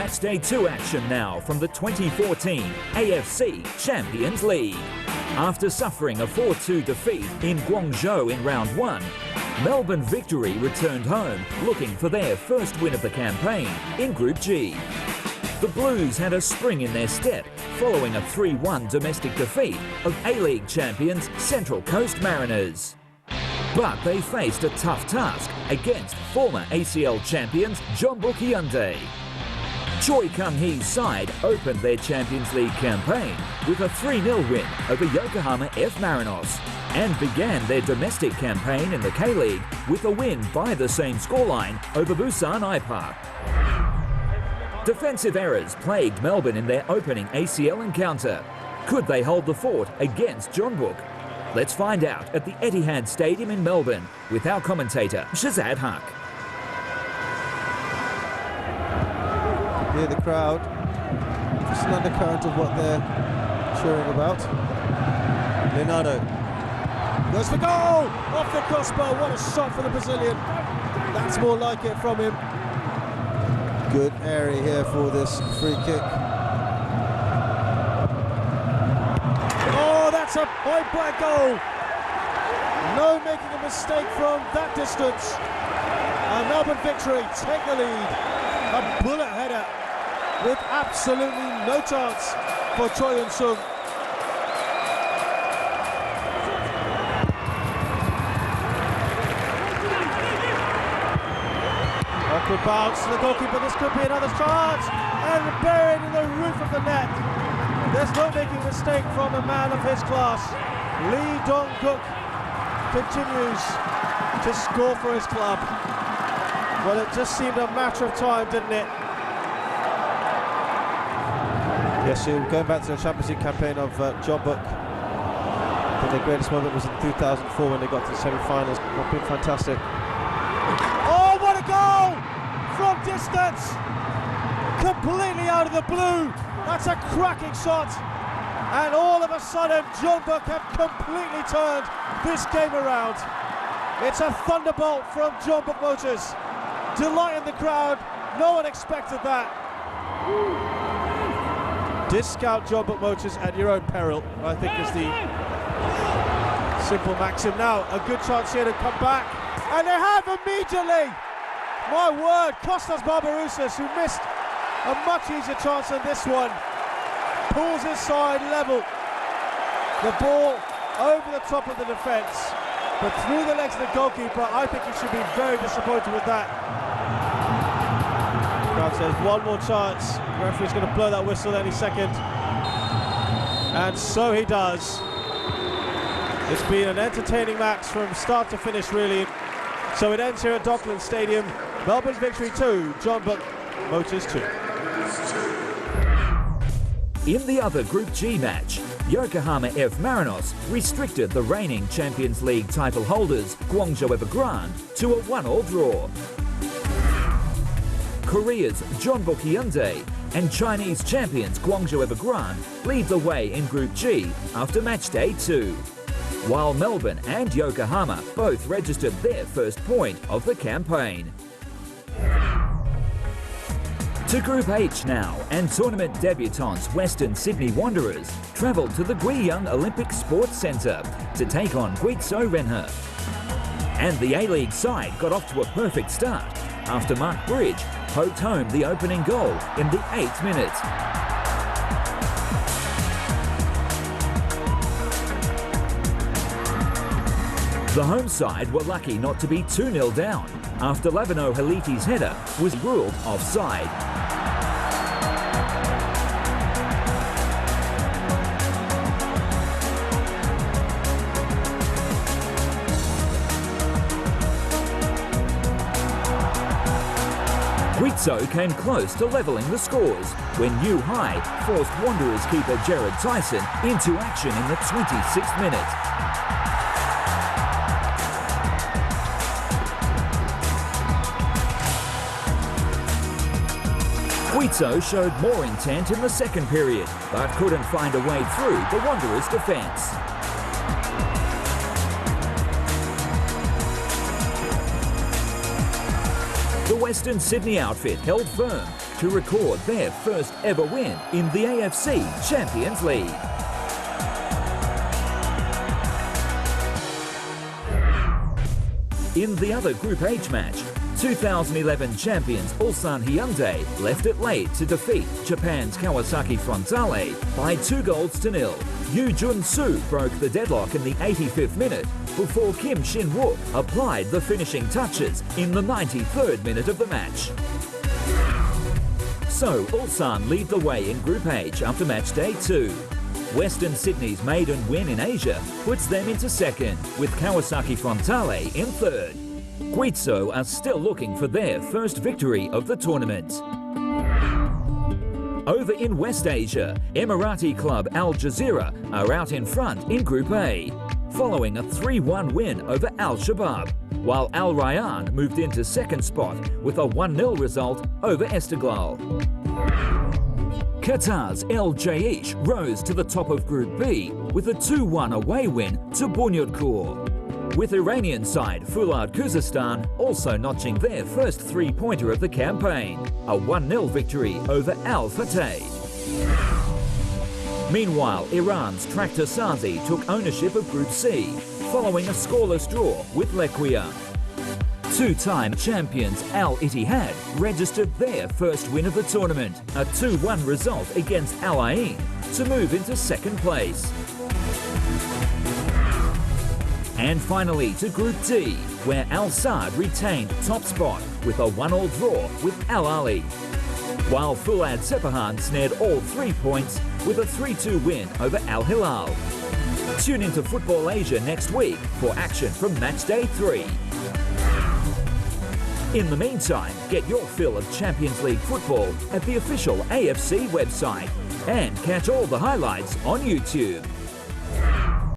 Matchday 2 action now from the 2014 AFC Champions League. After suffering a 4-2 defeat in Guangzhou in round 1, Melbourne Victory returned home looking for their first win of the campaign in Group G. The Blues had a spring in their step following a 3-1 domestic defeat of A-League champions Central Coast Mariners. But they faced a tough task against former ACL champions Jeonbuk Hyundai. Choi Kang-hee's side opened their Champions League campaign with a 3-0 win over Yokohama F. Marinos and began their domestic campaign in the K-League with a win by the same scoreline over Busan I-Park. Defensive errors plagued Melbourne in their opening ACL encounter. Could they hold the fort against Jeonbuk? Let's find out at the Etihad Stadium in Melbourne with our commentator Shazad Haq. Hear the crowd, just an undercurrent of what they're cheering about. Leonardo goes for goal! Off the crossbar, what a shot for the Brazilian. That's more like it from him. Good area here for this free kick. Oh, that's a point-blank goal! No making a mistake from that distance. And Melbourne Victory take the lead. A bullet header with absolutely no chance for Choi Yun-sung. Upward bounce to the goalkeeper, this could be another chance, and buried in the roof of the net. There's no making a mistake from a man of his class. Lee Dong-gook continues to score for his club. Well, it just seemed a matter of time, didn't it? Yes, going back to the Champions League campaign of Jeonbuk, I think their greatest moment was in 2004 when they got to the semi-finals. It's been fantastic. Oh, what a goal! From distance! Completely out of the blue! That's a cracking shot! And all of a sudden, Jeonbuk have completely turned this game around. It's a thunderbolt from Jeonbuk Motors. Delighting the crowd, no one expected that. Discount Jeonbuk Motors at your own peril, I think is the simple maxim. Now, a good chance here to come back, and they have immediately. My word, Kostas Barbarouses, who missed a much easier chance than this one, pulls his side level. The ball over the top of the defence, but through the legs of the goalkeeper. I think he should be very disappointed with that. Crowd says one more chance. The referee's going to blow that whistle any second. And so he does. It's been an entertaining match from start to finish, really. So it ends here at Docklands Stadium. Melbourne Victory 2, Jeonbuk Motors 2. In the other Group G match, Yokohama F. Marinos restricted the reigning Champions League title holders Guangzhou Evergrande to a 1-1 draw. Korea's Jeonbuk Hyundai and Chinese champions Guangzhou Evergrande lead the way in Group G after Matchday 2, while Melbourne and Yokohama both registered their first point of the campaign. To Group H now, and tournament debutants Western Sydney Wanderers travelled to the Guiyang Olympic Sports Centre to take on貴州人和. And the A-League side got off to a perfect start after Mark Bridge poked home the opening goal in the 8th minute. The home side were lucky not to be 2-0 down after Lavino Haliti's header was ruled offside. Quý州came close to levelling the scores when Yu Hai forced Wanderers keeper Jared Tyson into action in the 26th minute. Quý州showed more intent in the second period, but couldn't find a way through the Wanderers' defence. The Western Sydney outfit held firm to record their first ever win in the AFC Champions League. In the other Group H match, 2011 champions Ulsan Hyundai left it late to defeat Japan's Kawasaki Frontale by 2-0. Yu Jun-soo broke the deadlock in the 85th minute before Kim Shin-wook applied the finishing touches in the 93rd minute of the match. So Ulsan lead the way in Group H after match day 2. Western Sydney's maiden win in Asia puts them into second, with Kawasaki Frontale in third. Guizhou are still looking for their first victory of the tournament. Over in West Asia, Emirati club Al Jazeera are out in front in Group A, following a 3-1 win over Al Shabab, while Al Rayyan moved into second spot with a 1-0 result over Esteghlal. Qatar's El Jaish rose to the top of Group B with a 2-1 away win to Bunyodkor, with Iranian side Fulad Khuzestan also notching their first 3-pointer of the campaign, a 1-0 victory over Al Fateh. Meanwhile, Iran's Tractor Sazi took ownership of Group C, following a scoreless draw with Lequia. Two-time champions Al Ittihad registered their first win of the tournament, a 2-1 result against Al Ain to move into second place. And finally to Group D, where Al Saad retained top spot with a 1-1 draw with Al Ali, while Fulad Sepahan snared all 3 points with a 3-2 win over Al Hilal. Tune into Football Asia next week for action from match day 3. In the meantime, get your fill of Champions League football at the official AFC website and catch all the highlights on YouTube.